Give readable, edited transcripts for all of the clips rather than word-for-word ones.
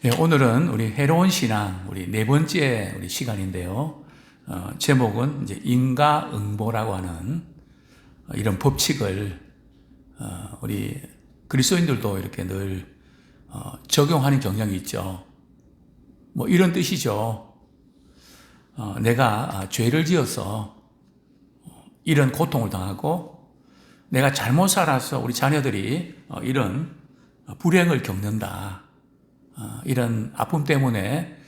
네, 오늘은 우리 해로운 신앙, 우리 네 번째 우리 시간인데요. 제목은 이제 인과응보라고 하는 이런 법칙을 우리 그리스도인들도 이렇게 늘 적용하는 경향이 있죠. 뭐 이런 뜻이죠. 내가 죄를 지어서 이런 고통을 당하고 내가 잘못 살아서 우리 자녀들이 이런 불행을 겪는다. 이런 아픔 때문에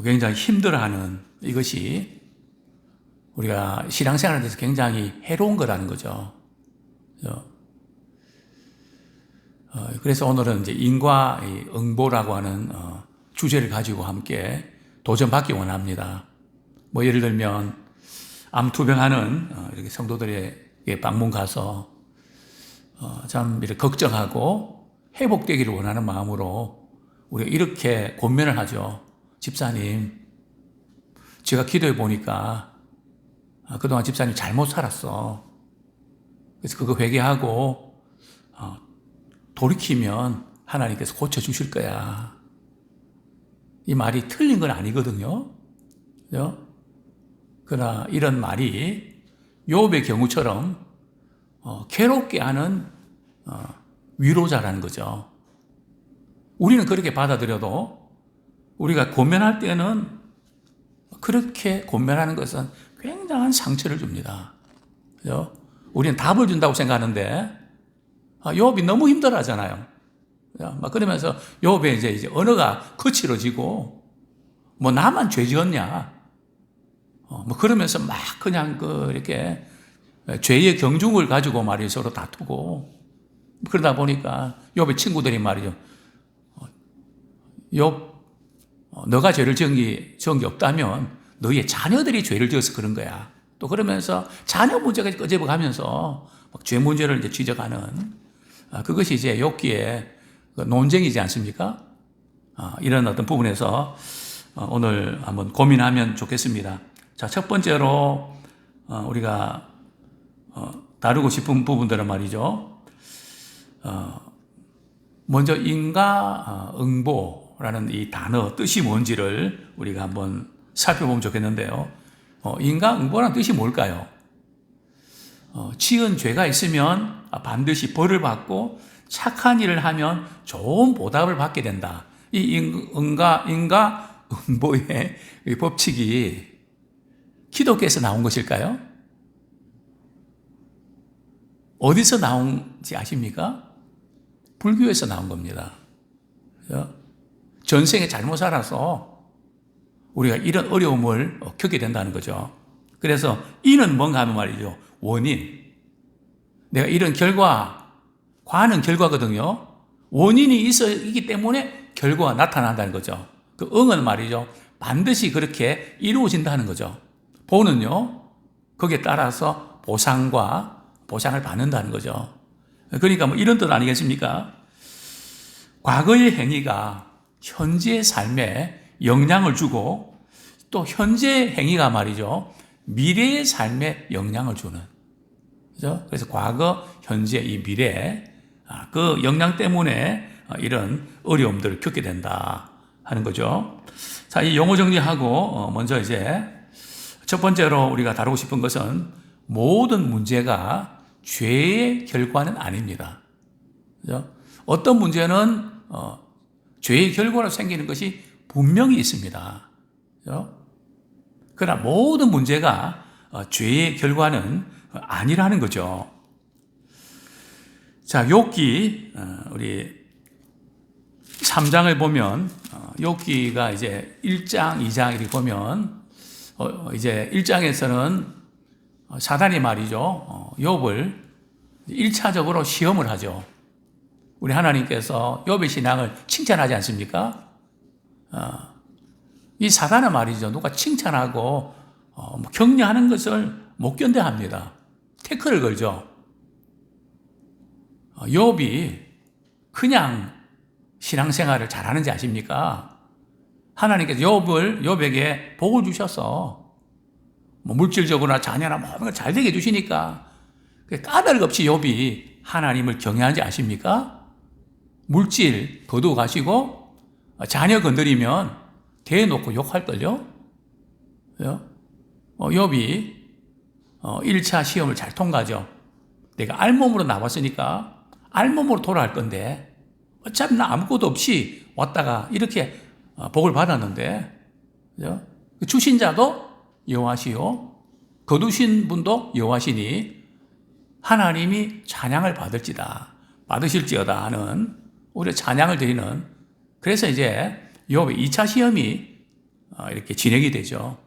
굉장히 힘들어하는 이것이 우리가 신앙생활에 대해서 굉장히 해로운 거라는 거죠. 그래서 오늘은 이제 인과응보라고 하는 주제를 가지고 함께 도전받기 원합니다. 뭐 예를 들면 암투병하는 이렇게 성도들에게 방문 가서 참 이렇게 걱정하고 회복되기를 원하는 마음으로 우리가 이렇게 권면을 하죠. 집사님, 제가 기도해 보니까 그동안 집사님 잘못 살았어. 그래서 그거 회개하고 돌이키면 하나님께서 고쳐주실 거야. 이 말이 틀린 건 아니거든요. 그죠? 그러나 이런 말이 욥의 경우처럼 괴롭게 하는 위로자라는 거죠. 우리는 그렇게 받아들여도 우리가 권면할 때는 그렇게 권면하는 것은 굉장한 상처를 줍니다. 그죠? 우리는 답을 준다고 생각하는데 욥이 너무 힘들어하잖아요. 막 그러면서 욥의 이제 언어가 거칠어지고 뭐 나만 죄 지었냐? 뭐 그러면서 막 그냥 이렇게 죄의 경중을 가지고 말이 서로 다투고 그러다 보니까 욥의 친구들이 말이죠. 욥, 너가 죄를 지은 게 없다면 너의 자녀들이 죄를 지어서 그런 거야. 또 그러면서 자녀 문제까지 끄집어가면서 막 죄 문제를 이제 지적하는 그것이 이제 욥기의 논쟁이지 않습니까? 이런 어떤 부분에서 오늘 한번 고민하면 좋겠습니다. 자, 첫 번째로 우리가 다루고 싶은 부분들은 말이죠. 먼저 인과응보라는 이 단어 뜻이 뭔지를 우리가 한번 살펴보면 좋겠는데요. 인과응보라는 뜻이 뭘까요? 지은 죄가 있으면 반드시 벌을 받고 착한 일을 하면 좋은 보답을 받게 된다. 이 인과응보의 법칙이 기독교에서 나온 것일까요? 어디서 나온지 아십니까? 불교에서 나온 겁니다. 전생에 잘못 살아서 우리가 이런 어려움을 겪게 된다는 거죠. 그래서 이는 뭔가 하면 말이죠. 원인. 내가 이런 과는 결과거든요. 원인이 있기 때문에 결과가 나타난다는 거죠. 그 응은 말이죠. 반드시 그렇게 이루어진다는 거죠. 보는요. 거기에 따라서 보상을 받는다는 거죠. 그러니까 뭐 이런 뜻 아니겠습니까? 과거의 행위가 현재의 삶에 영향을 주고 또 현재의 행위가 말이죠. 미래의 삶에 영향을 주는. 그죠? 그래서 과거, 현재, 이 미래, 그 영향 때문에 이런 어려움들을 겪게 된다 하는 거죠. 자, 이 용어 정리하고 먼저 이제 첫 번째로 우리가 다루고 싶은 것은 모든 문제가 죄의 결과는 아닙니다. 그죠? 어떤 문제는 죄의 결과로 생기는 것이 분명히 있습니다. 그죠? 그러나 모든 문제가 죄의 결과는 아니라는 거죠. 자, 욥기 우리 3장을 보면 욥기가 이제 1장, 2장 이렇게 보면 이제 1장에서는 사단이 말이죠. 욥을 1차적으로 시험을 하죠. 우리 하나님께서 욥의 신앙을 칭찬하지 않습니까? 이 사단은 말이죠. 누가 칭찬하고 격려하는 것을 못 견뎌합니다. 태클을 걸죠. 욥이 그냥 신앙생활을 잘하는지 아십니까? 하나님께서 욥에게 복을 주셔서 물질적으로나 자녀나 모든 걸 잘 되게 해주시니까 까닭 없이 욥이 하나님을 경외하는지 아십니까? 물질 거두어 가시고 자녀 건드리면 대놓고 욕할걸요? 욥이 1차 시험을 잘 통과하죠. 내가 알몸으로 나왔으니까 알몸으로 돌아갈 건데 어차피 나 아무것도 없이 왔다가 이렇게 복을 받았는데, 주신 자도 여호와시요 거두신 분도 여호와시니 하나님이 찬양을 받으실지어다 하는 우리가 찬양을 드리는, 그래서 이제 욥의 2차 시험이 이렇게 진행이 되죠.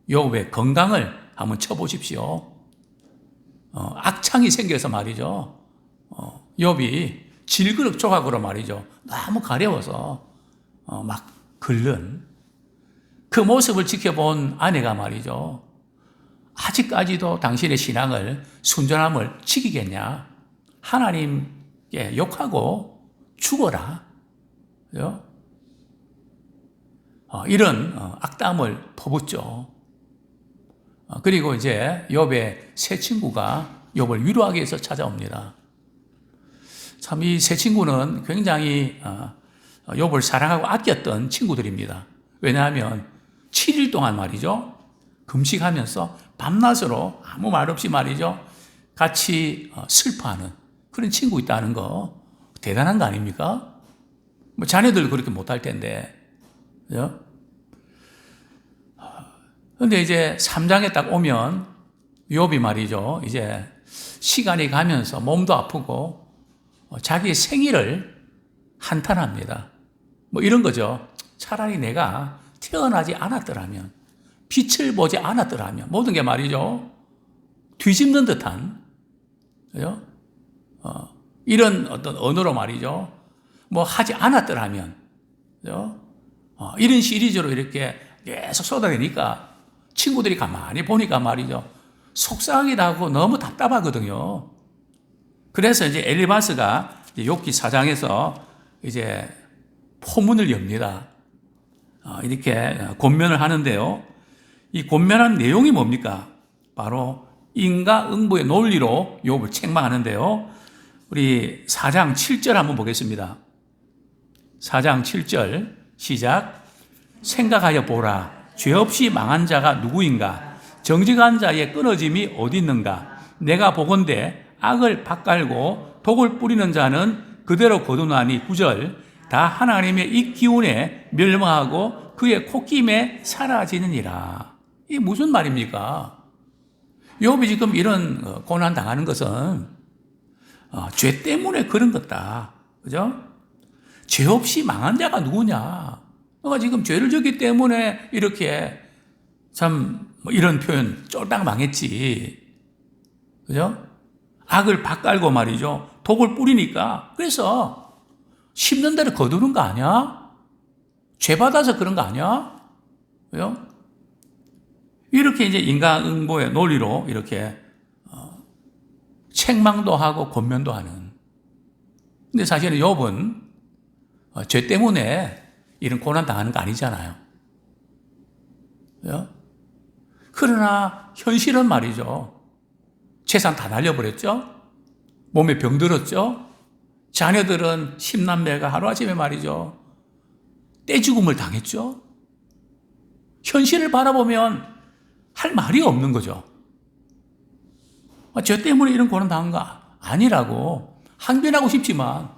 욥의 건강을 한번 쳐보십시오. 악창이 생겨서 말이죠. 욥이 질그릇 조각으로 말이죠. 너무 가려워서 막 긁는 그 모습을 지켜본 아내가 말이죠. 아직까지도 당신의 신앙을, 순전함을 지키겠냐? 하나님께 욕하고 죽어라. 이런 악담을 퍼붓죠. 그리고 이제 욥의 세 친구가 욥을 위로하기 위해서 찾아옵니다. 참 이 세 친구는 굉장히 욥을 사랑하고 아꼈던 친구들입니다. 왜냐하면 7일 동안 말이죠, 금식하면서 밤낮으로 아무 말 없이 말이죠, 같이 슬퍼하는 그런 친구 있다는 거 대단한 거 아닙니까? 뭐 자녀들 그렇게 못할 텐데. 그런데 이제 3장에 딱 오면 욥이 말이죠, 이제 시간이 가면서 몸도 아프고 자기의 생일을 한탄합니다. 뭐 이런 거죠. 차라리 내가 태어나지 않았더라면, 빛을 보지 않았더라면, 모든 게 말이죠, 뒤집는 듯한, 이런 어떤 언어로 말이죠, 뭐 하지 않았더라면, 이런 시리즈로 이렇게 계속 쏟아내니까 친구들이 가만히 보니까 말이죠, 속상하기도 하고 너무 답답하거든요. 그래서 이제 엘리바스가 욥기 4장에서 이제 포문을 엽니다. 이렇게 권면을 하는데요. 이 권면한 내용이 뭡니까? 바로 인과응보의 논리로 욥을 책망하는데요. 우리 4장 7절 한번 보겠습니다. 4장 7절 시작. 생각하여 보라. 죄 없이 망한 자가 누구인가? 정직한 자의 끊어짐이 어디 있는가? 내가 보건대 악을 밭갈고 독을 뿌리는 자는 그대로 거두나니 9절. 다 하나님의 이 기운에 멸망하고 그의 콧김에 사라지느니라. 이게 무슨 말입니까? 욥이 지금 이런 고난 당하는 것은 죄 때문에 그런 거다. 그죠? 죄 없이 망한 자가 누구냐? 너가 지금 죄를 졌기 때문에 이렇게 참 이런 표현 쫄딱 망했지. 그죠? 악을 밭갈고 말이죠. 독을 뿌리니까. 그래서 심는 대로 거두는 거 아니야? 죄 받아서 그런 거 아니야? 왜요? 이렇게 이제 인과응보의 논리로 이렇게 책망도 하고 권면도 하는. 근데 사실은 욥은 죄 때문에 이런 고난 당하는 거 아니잖아요. 왜요? 그러나 현실은 말이죠, 재산 다 날려버렸죠? 몸에 병들었죠? 자녀들은 10남매가 하루아침에 말이죠, 떼죽음을 당했죠? 현실을 바라보면 할 말이 없는 거죠. 죄 때문에 이런 고난 당한 거 아니라고 항변하고 싶지만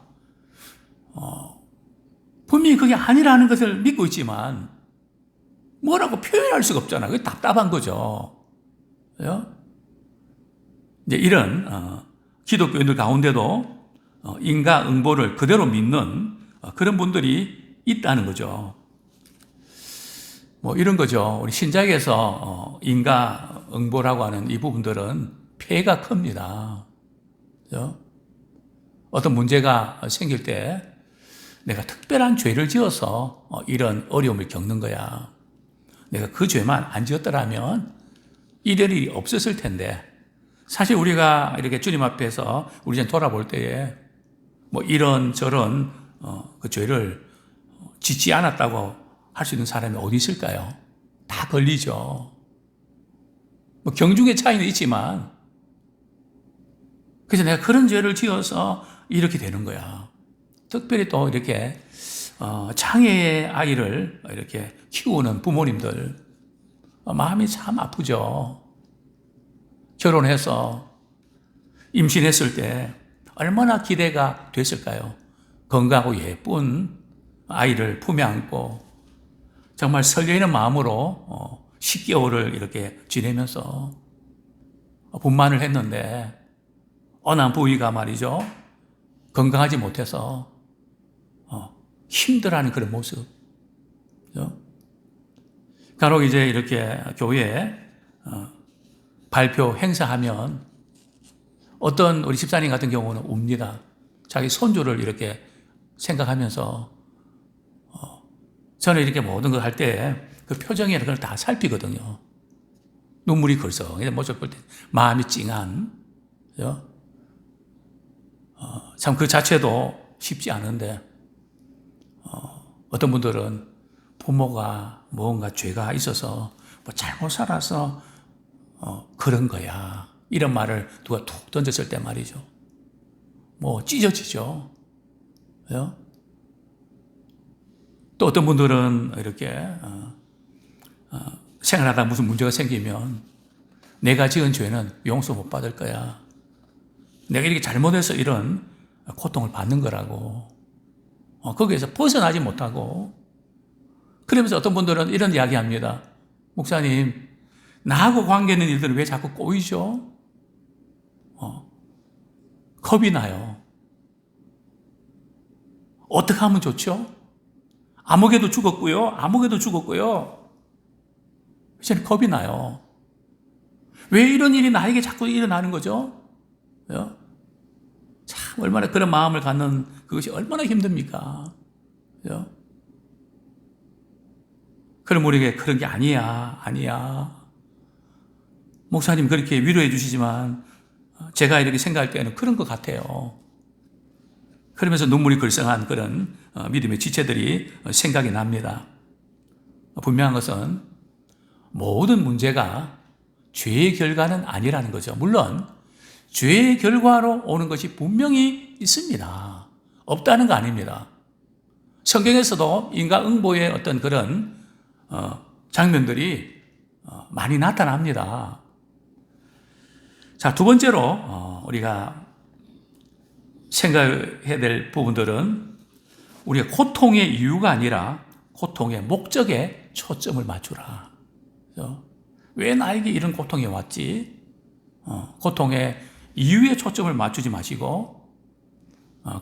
분명히 그게 아니라는 것을 믿고 있지만 뭐라고 표현할 수가 없잖아요. 그게 답답한 거죠. 이제 이런 기독교인들 가운데도 인과응보를 그대로 믿는 그런 분들이 있다는 거죠. 뭐 이런 거죠. 우리 신작에서 인과응보라고 하는 이 부분들은 폐해가 큽니다. 그죠? 어떤 문제가 생길 때 내가 특별한 죄를 지어서 이런 어려움을 겪는 거야. 내가 그 죄만 안 지었더라면 이럴 일이 없었을 텐데, 사실 우리가 이렇게 주님 앞에서 우리 전 돌아볼 때에 뭐 이런 저런 그 죄를 짓지 않았다고 할 수 있는 사람이 어디 있을까요? 다 걸리죠. 뭐 경중의 차이는 있지만, 그래서 내가 그런 죄를 지어서 이렇게 되는 거야. 특별히 또 이렇게 장애의 아이를 이렇게 키우는 부모님들, 마음이 참 아프죠. 결혼해서 임신했을 때 얼마나 기대가 됐을까요? 건강하고 예쁜 아이를 품에 안고 정말 설레이는 마음으로 10개월을 이렇게 지내면서 분만을 했는데 어느 한 부위가 말이죠, 건강하지 못해서 힘들어하는 그런 모습. 그죠? 간혹 이제 이렇게 교회에 발표 행사하면 어떤 우리 집사님 같은 경우는 웁니다. 자기 손주를 이렇게 생각하면서 저는 이렇게 모든 걸 할 때 그 표정이나 그걸 다 살피거든요. 눈물이 걸렁 모습 볼 때 마음이 찡한. 그죠? 참 그 자체도 쉽지 않은데 어떤 분들은 부모가 뭔가 죄가 있어서 뭐 잘못 살아서 그런 거야, 이런 말을 누가 툭 던졌을 때 말이죠, 뭐 찢어지죠. 그죠? 또 어떤 분들은 이렇게 생활하다 무슨 문제가 생기면 내가 지은 죄는 용서 못 받을 거야, 내가 이렇게 잘못해서 이런 고통을 받는 거라고, 거기에서 벗어나지 못하고, 그러면서 어떤 분들은 이런 이야기 합니다. 목사님, 나하고 관계 있는 일들은 왜 자꾸 꼬이죠? 겁이 나요. 어떻게 하면 좋죠? 아무개도 죽었고요. 저는 겁이 나요. 왜 이런 일이 나에게 자꾸 일어나는 거죠? 참 얼마나 그런 마음을 갖는 그것이 얼마나 힘듭니까? 그죠? 그럼 우리에게 그런 게 아니야. 목사님 그렇게 위로해 주시지만 제가 이렇게 생각할 때는 그런 것 같아요. 그러면서 눈물이 글썽한 그런 믿음의 지체들이 생각이 납니다. 분명한 것은 모든 문제가 죄의 결과는 아니라는 거죠. 물론 죄의 결과로 오는 것이 분명히 있습니다. 없다는 거 아닙니다. 성경에서도 인과응보의 어떤 그런 장면들이 많이 나타납니다. 자, 두 번째로 우리가 생각해야 될 부분들은 우리가 고통의 이유가 아니라 고통의 목적에 초점을 맞추라. 왜 나에게 이런 고통이 왔지? 고통의 이유에 초점을 맞추지 마시고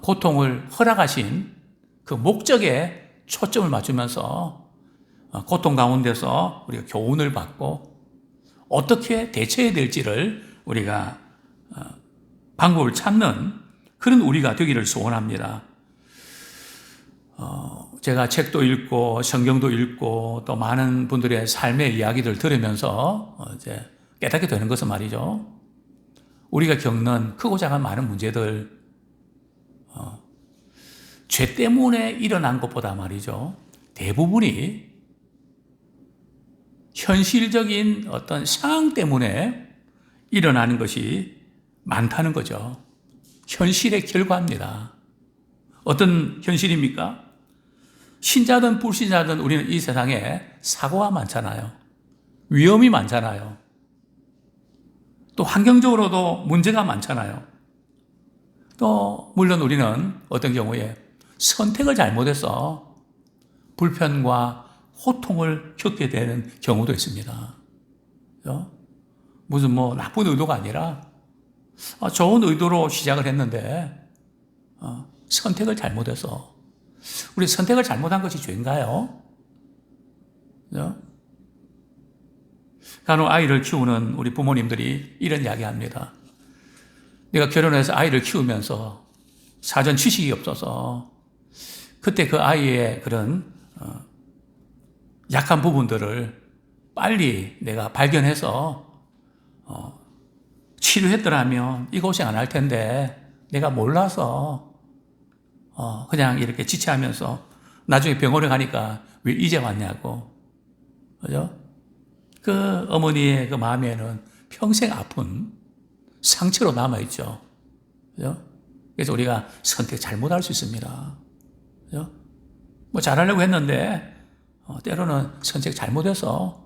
고통을 허락하신 그 목적에 초점을 맞추면서 고통 가운데서 우리가 교훈을 받고 어떻게 대처해야 될지를 우리가 방법을 찾는 그런 우리가 되기를 소원합니다. 제가 책도 읽고 성경도 읽고 또 많은 분들의 삶의 이야기를 들으면서 이제 깨닫게 되는 것은 말이죠, 우리가 겪는 크고 작은 많은 문제들, 죄 때문에 일어난 것보다 말이죠, 대부분이 현실적인 어떤 상황 때문에 일어나는 것이 많다는 거죠. 현실의 결과입니다. 어떤 현실입니까? 신자든 불신자든 우리는 이 세상에 사고가 많잖아요. 위험이 많잖아요. 또 환경적으로도 문제가 많잖아요. 또 물론 우리는 어떤 경우에 선택을 잘못해서 불편과 호통을 겪게 되는 경우도 있습니다. 무슨 뭐 나쁜 의도가 아니라 좋은 의도로 시작을 했는데 선택을 잘못해서, 우리 선택을 잘못한 것이 죄인가요? 간혹 아이를 키우는 우리 부모님들이 이런 이야기 합니다. 내가 결혼해서 아이를 키우면서 사전 지식이 없어서 그때 그 아이의 그런 약한 부분들을 빨리 내가 발견해서 치료했더라면 이 고생 안 할 텐데 내가 몰라서 그냥 이렇게 지체하면서 나중에 병원에 가니까 왜 이제 왔냐고. 그죠? 그 어머니의 그 마음에는 평생 아픈 상처로 남아있죠. 그죠? 그래서 우리가 선택 잘못할 수 있습니다. 그죠? 뭐 잘하려고 했는데 때로는 선택 잘못해서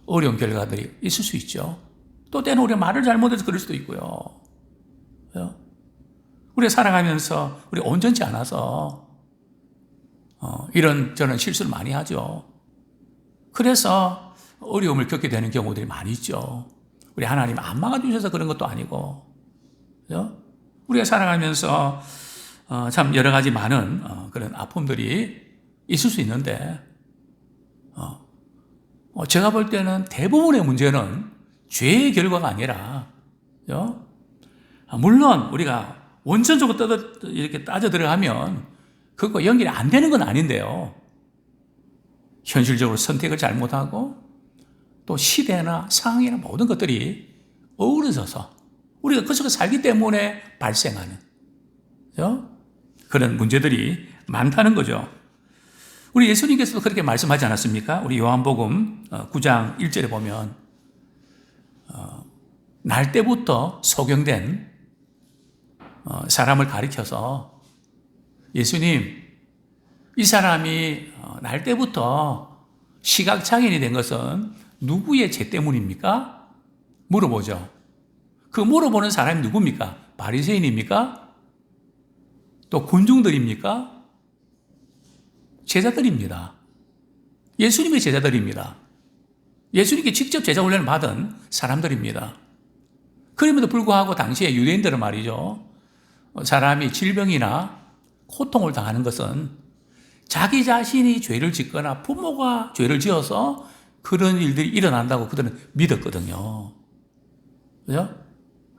어려운 결과들이 있을 수 있죠. 또 때는 우리가 말을 잘못해서 그럴 수도 있고요. 우리가 살아가면서 우리 온전치 않아서 이런 저런 실수를 많이 하죠. 그래서 어려움을 겪게 되는 경우들이 많이 있죠. 우리 하나님 안 막아주셔서 그런 것도 아니고, 우리가 살아가면서 참 여러 가지 많은 그런 아픔들이 있을 수 있는데, 제가 볼 때는 대부분의 문제는 죄의 결과가 아니라, 물론 우리가 원천적으로 이렇게 따져 들어가면 그거 연결이 안 되는 건 아닌데요. 현실적으로 선택을 잘못하고 또 시대나 상황이나 모든 것들이 어우러져서 우리가 그 속에 살기 때문에 발생하는 그런 문제들이 많다는 거죠. 우리 예수님께서도 그렇게 말씀하지 않았습니까? 우리 요한복음 9장 1절에 보면 날 때부터 소경된 사람을 가리켜서 예수님, 이 사람이 날 때부터 시각장애인이 된 것은 누구의 죄 때문입니까? 물어보죠. 그 물어보는 사람이 누굽니까? 바리새인입니까? 또 군중들입니까? 제자들입니다. 예수님의 제자들입니다. 예수님께 직접 제자 훈련을 받은 사람들입니다. 그럼에도 불구하고 당시에 유대인들은 말이죠. 사람이 질병이나 고통을 당하는 것은 자기 자신이 죄를 짓거나 부모가 죄를 지어서 그런 일들이 일어난다고 그들은 믿었거든요. 그죠?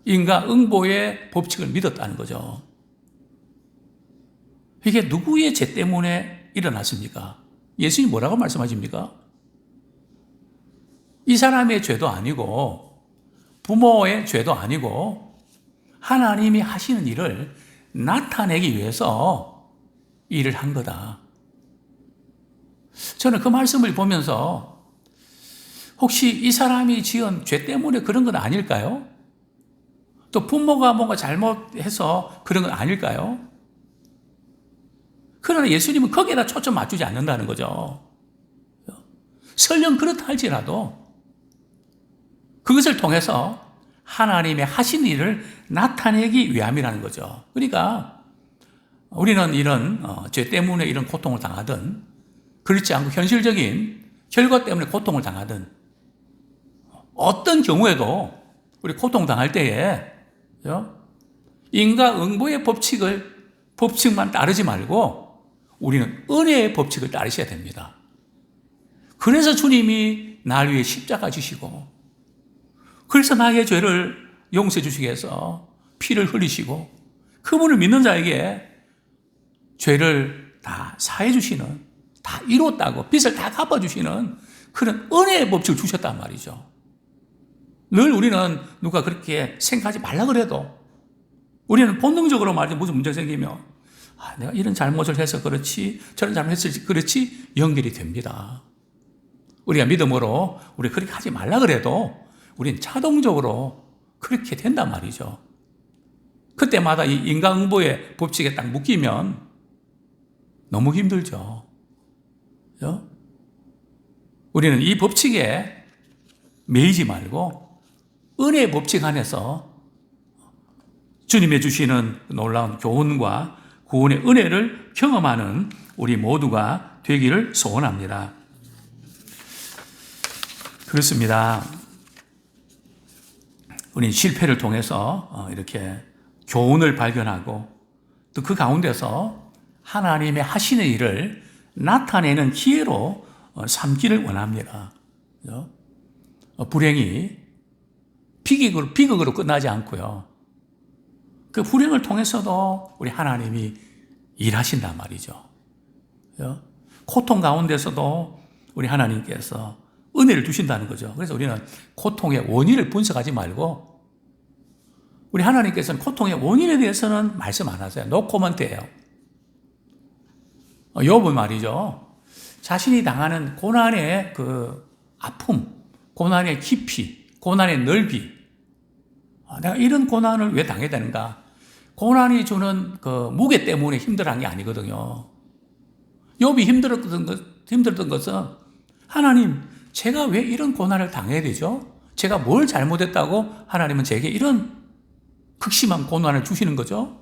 인과응보의 법칙을 믿었다는 거죠. 이게 누구의 죄 때문에 일어났습니까? 예수님이 뭐라고 말씀하십니까? 이 사람의 죄도 아니고 부모의 죄도 아니고 하나님이 하시는 일을 나타내기 위해서 일을 한 거다. 저는 그 말씀을 보면서 혹시 이 사람이 지은 죄 때문에 그런 건 아닐까요? 또 부모가 뭔가 잘못해서 그런 건 아닐까요? 그러나 예수님은 거기에다 초점 맞추지 않는다는 거죠. 설령 그렇다 할지라도 그것을 통해서 하나님의 하신 일을 나타내기 위함이라는 거죠. 그러니까 우리는 이런 죄 때문에 이런 고통을 당하든 그렇지 않고 현실적인 결과 때문에 고통을 당하든 어떤 경우에도 우리 고통당할 때에 인과응보의 법칙만 따르지 말고 우리는 은혜의 법칙을 따르셔야 됩니다. 그래서 주님이 날 위해 십자가 지시고 그래서 나의 죄를 용서해 주시기 위해서 피를 흘리시고 그분을 믿는 자에게 죄를 다 사해 주시는, 다 이뤘다고 빚을 다 갚아주시는 그런 은혜의 법칙을 주셨단 말이죠. 늘 우리는 누가 그렇게 생각하지 말라 그래도 우리는 본능적으로 말이죠. 무슨 문제가 생기면 내가 이런 잘못을 해서 그렇지 저런 잘못했을지 그렇지 연결이 됩니다. 우리가 믿음으로 우리 그렇게 하지 말라 그래도 우리는 자동적으로 그렇게 된단 말이죠. 그때마다 이 인과응보의 법칙에 딱 묶이면 너무 힘들죠. 그죠? 우리는 이 법칙에 매이지 말고 은혜의 법칙 안에서 주님의 주시는 놀라운 교훈과 구원의 은혜를 경험하는 우리 모두가 되기를 소원합니다. 그렇습니다. 우리는 실패를 통해서 이렇게 교훈을 발견하고 또 그 가운데서 하나님의 하시는 일을 나타내는 기회로 삼기를 원합니다. 불행이 비극으로 끝나지 않고요. 그 불행을 통해서도 우리 하나님이 일하신단 말이죠. 고통 가운데서도 우리 하나님께서 은혜를 주신다는 거죠. 그래서 우리는 고통의 원인을 분석하지 말고 우리 하나님께서는 고통의 원인에 대해서는 말씀 안 하세요. 노 코멘트예요. 욥은 말이죠. 자신이 당하는 고난의 그 아픔, 고난의 깊이, 고난의 넓이, 내가 이런 고난을 왜 당해야 되는가? 고난이 주는 그 무게 때문에 힘들어한 게 아니거든요. 욥이 힘들었던 것은 하나님, 제가 왜 이런 고난을 당해야 되죠? 제가 뭘 잘못했다고 하나님은 제게 이런 극심한 고난을 주시는 거죠?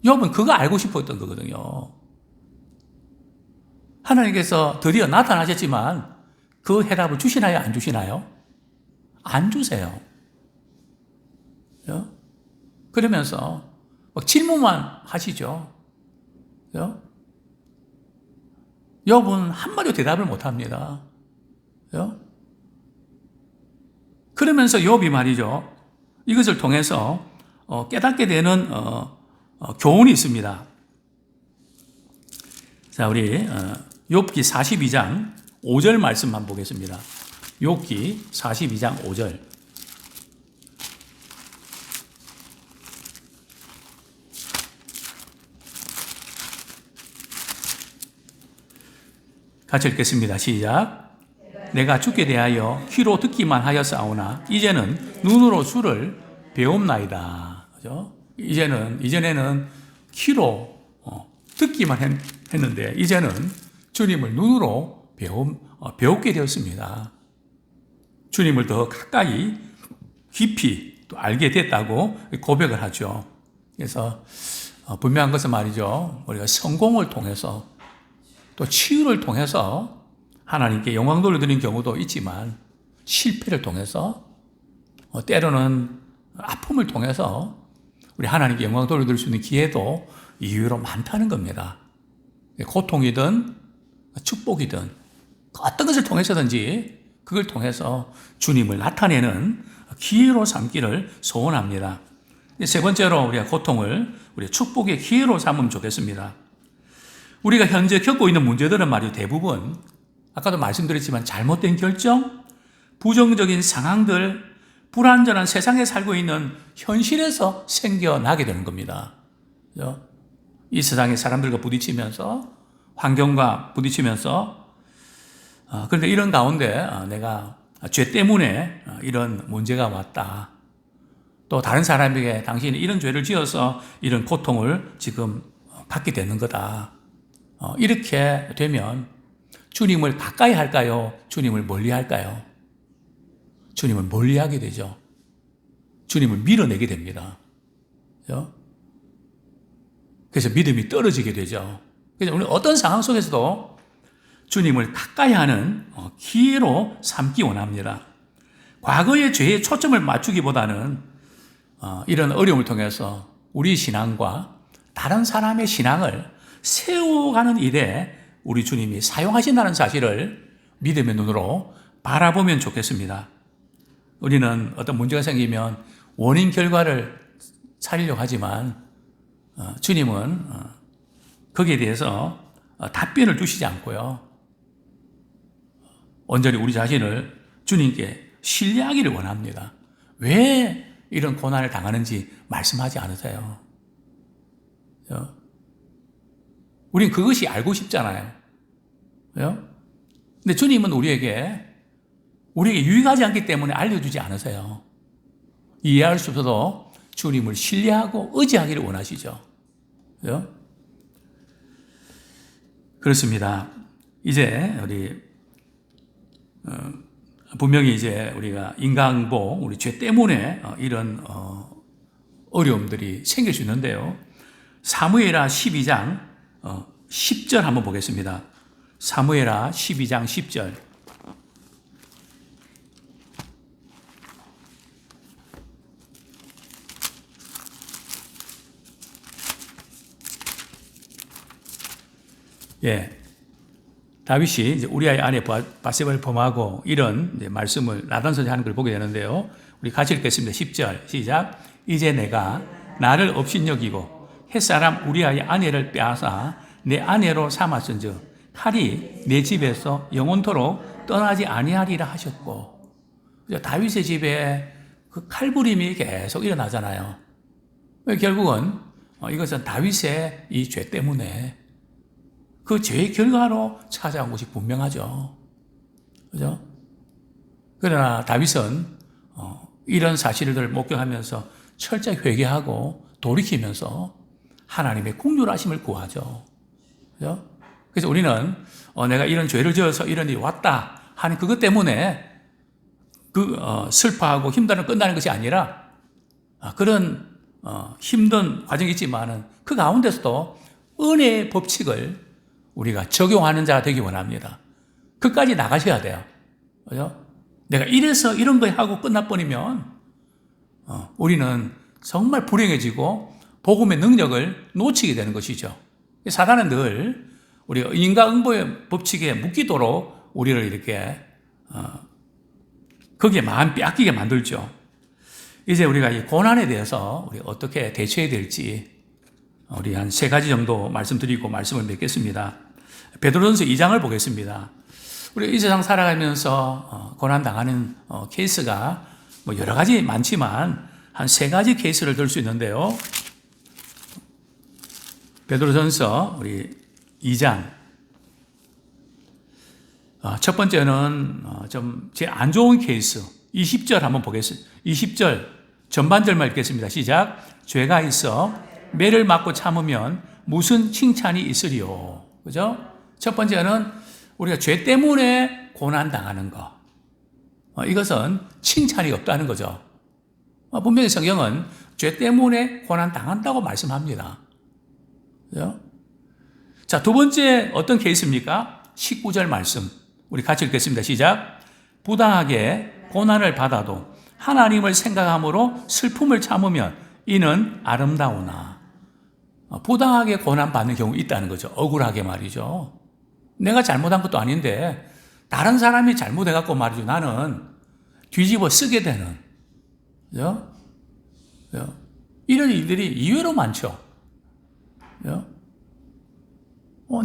욥은 그거 알고 싶었던 거거든요. 하나님께서 드디어 나타나셨지만 그 해답을 주시나요? 안 주시나요? 안 주세요. 그러면서 막 질문만 하시죠. 욥은 한마디로 대답을 못 합니다. 그러면서 욥이 말이죠. 이것을 통해서 깨닫게 되는 교훈이 있습니다. 자, 우리 욥기 42장 5절 말씀만 보겠습니다. 욥기 42장 5절. 같이 읽겠습니다. 시작. 내가 주께 대하여 귀로 듣기만 하였사오나 이제는 눈으로 주를 배움나이다. 그죠? 이전에는 귀로 듣기만 했는데 이제는 주님을 눈으로 배우게 되었습니다. 주님을 더 가까이 깊이 또 알게 됐다고 고백을 하죠. 그래서 분명한 것은 말이죠. 우리가 성공을 통해서 또 치유를 통해서 하나님께 영광 돌려드리는 경우도 있지만 실패를 통해서 때로는 아픔을 통해서 우리 하나님께 영광 돌려드릴 수 있는 기회도 이유로 많다는 겁니다. 고통이든 축복이든 어떤 것을 통해서든지 그걸 통해서 주님을 나타내는 기회로 삼기를 소원합니다. 세 번째로 우리가 고통을 우리 축복의 기회로 삼으면 좋겠습니다. 우리가 현재 겪고 있는 문제들은 말이죠. 대부분 아까도 말씀드렸지만 잘못된 결정, 부정적인 상황들, 불안전한 세상에 살고 있는 현실에서 생겨나게 되는 겁니다. 이 세상의 사람들과 부딪히면서 환경과 부딪히면서 그런데 이런 가운데 내가 죄 때문에 이런 문제가 왔다. 또 다른 사람에게 당신이 이런 죄를 지어서 이런 고통을 지금 받게 되는 거다. 이렇게 되면 주님을 가까이 할까요? 주님을 멀리 할까요? 주님을 멀리 하게 되죠. 주님을 밀어내게 됩니다. 그래서 믿음이 떨어지게 되죠. 그래서 우리 어떤 상황 속에서도 주님을 가까이 하는 기회로 삼기 원합니다. 과거의 죄에 초점을 맞추기보다는 이런 어려움을 통해서 우리 신앙과 다른 사람의 신앙을 세워가는 일에 우리 주님이 사용하신다는 사실을 믿음의 눈으로 바라보면 좋겠습니다. 우리는 어떤 문제가 생기면 원인 결과를 찾으려고 하지만 주님은 거기에 대해서 답변을 주시지 않고요. 온전히 우리 자신을 주님께 신뢰하기를 원합니다. 왜 이런 고난을 당하는지 말씀하지 않으세요. 우린 그것이 알고 싶잖아요. 근데 주님은 우리에게 유익하지 않기 때문에 알려주지 않으세요. 이해할 수 없어도 주님을 신뢰하고 의지하기를 원하시죠. 그렇습니다. 이제 우리 분명히 이제 우리가 인간복, 우리 죄 때문에 이런 어려움들이 생길 수 있는데요. 사무엘하 12장 10절 한번 보겠습니다. 사무엘하 12장 10절. 다윗이 이제 우리아의 아내 바세바를 범하고 이런 이제 말씀을 나단 선지하는 걸 보게 되는데요. 우리 같이 읽겠습니다. 10절 시작. 이제 내가 나를 업신여기고 햇사람 우리아의 아내를 빼앗아 내 아내로 삼았은즉 칼이 내 집에서 영원토록 떠나지 아니하리라 하셨고, 다윗의 집에 그 칼부림이 계속 일어나잖아요. 결국은 이것은 다윗의 이 죄 때문에 그 죄의 결과로 찾아온 것이 분명하죠. 그죠? 그러나 다윗은 이런 사실을 목격하면서 철저히 회개하고 돌이키면서 하나님의 긍휼하심을 구하죠. 그죠? 그래서 우리는 내가 이런 죄를 지어서 이런 일이 왔다 하는 그것 때문에 슬퍼하고 힘들어 끝나는 것이 아니라 그런 힘든 과정이 있지만은 그 가운데서도 은혜의 법칙을 우리가 적용하는 자가 되기 원합니다. 끝까지 나가셔야 돼요. 그죠? 내가 이래서 이런 거 하고 끝나버리면 우리는 정말 불행해지고 복음의 능력을 놓치게 되는 것이죠. 사단은 늘 우리 인과응보의 법칙에 묶이도록 우리를 이렇게 거기에 마음 빼앗기게 만들죠. 이제 우리가 이 고난에 대해서 우리 어떻게 대처해야 될지 우리 한 3가지 정도 말씀드리고 말씀을 맺겠습니다. 베드로전서 2장을 보겠습니다. 우리 이 세상 살아가면서 고난 당하는 케이스가 뭐 여러 가지 많지만 한 3가지 케이스를 들 수 있는데요. 베드로전서 우리 2장 첫 번째는 좀 제 안 좋은 케이스 20절 한번 보겠습니다. 20절 전반절만 읽겠습니다. 시작. 죄가 있어 매를 맞고 참으면 무슨 칭찬이 있으리요. 그죠? 첫 번째는 우리가 죄 때문에 고난당하는 거. 이것은 칭찬이 없다는 거죠. 분명히 성경은 죄 때문에 고난당한다고 말씀합니다. 그죠? 자, 두 번째 어떤 케이스입니까? 19절 말씀. 우리 같이 읽겠습니다. 시작. 부당하게 고난을 받아도 하나님을 생각함으로 슬픔을 참으면 이는 아름다우나. 부당하게 고난받는 경우 있다는 거죠. 억울하게 말이죠. 내가 잘못한 것도 아닌데 다른 사람이 잘못해갖고 말이죠. 나는 뒤집어 쓰게 되는. 그죠? 이런 일들이 이외로 많죠. 그죠?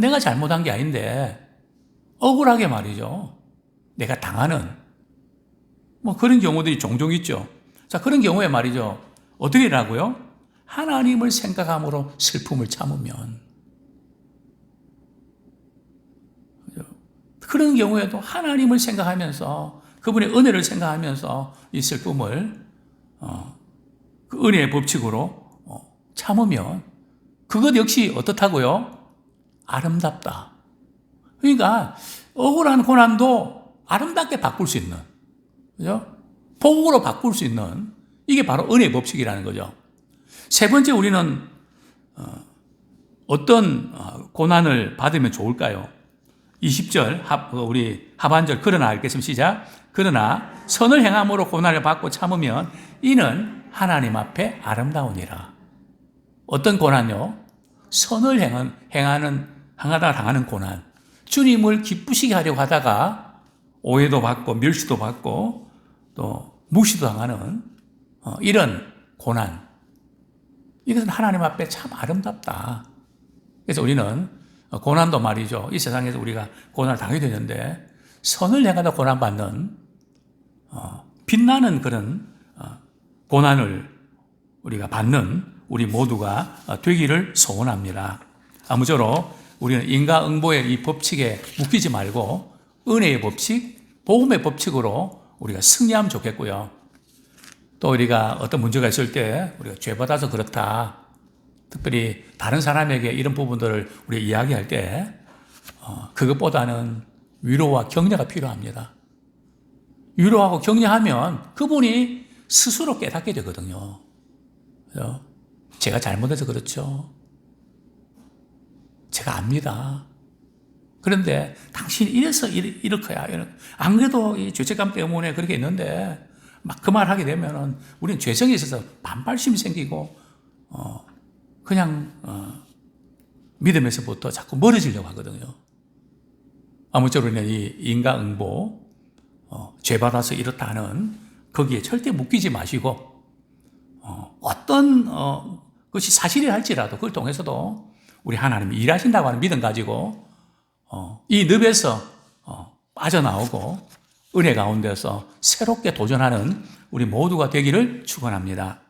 내가 잘못한 게 아닌데 억울하게 말이죠. 내가 당하는 뭐 그런 경우들이 종종 있죠. 자, 그런 경우에 말이죠. 어떻게 하라고요? 하나님을 생각함으로 슬픔을 참으면. 그런 경우에도 하나님을 생각하면서 그분의 은혜를 생각하면서 이 슬픔을 그 은혜의 법칙으로 참으면 그것 역시 어떻다고요? 아름답다. 그러니까 억울한 고난도 아름답게 바꿀 수 있는, 그죠? 복으로 바꿀 수 있는 이게 바로 은혜의 법칙이라는 거죠. 세 번째 우리는 어떤 고난을 받으면 좋을까요? 20절 우리 하반절 그러나 읽겠습니다. 시작. 그러나 선을 행함으로 고난을 받고 참으면 이는 하나님 앞에 아름다우니라. 어떤 고난요? 선을 행하다가 당하는 고난. 주님을 기쁘시게 하려고 하다가 오해도 받고 멸시도 받고 또 무시도 당하는 이런 고난. 이것은 하나님 앞에 참 아름답다. 그래서 우리는 고난도 말이죠. 이 세상에서 우리가 고난을 당하게 되는데 선을 행하다 고난받는 빛나는 그런 고난을 우리가 받는 우리 모두가 되기를 소원합니다. 아무쪼록 우리는 인과응보의 이 법칙에 묶이지 말고 은혜의 법칙, 복음의 법칙으로 우리가 승리하면 좋겠고요. 또 우리가 어떤 문제가 있을 때 우리가 죄 받아서 그렇다. 특별히 다른 사람에게 이런 부분들을 우리가 이야기할 때 그것보다는 위로와 격려가 필요합니다. 위로하고 격려하면 그분이 스스로 깨닫게 되거든요. 그죠? 제가 잘못해서 그렇죠. 제가 압니다. 그런데 당신이 이래서 이렇게야. 안 그래도 이 죄책감 때문에 그렇게 있는데 막 그 말 하게 되면은 우리는 죄성에 있어서 반발심이 생기고 그냥 믿음에서부터 자꾸 멀어지려고 하거든요. 아무쪼록 이 인과응보 죄 받아서 이렇다는 거기에 절대 묶이지 마시고 어떤 것이 사실이 할지라도 그걸 통해서도 우리 하나님이 일하신다고 하는 믿음 가지고 이 늪에서 빠져나오고 은혜 가운데서 새롭게 도전하는 우리 모두가 되기를 축원합니다.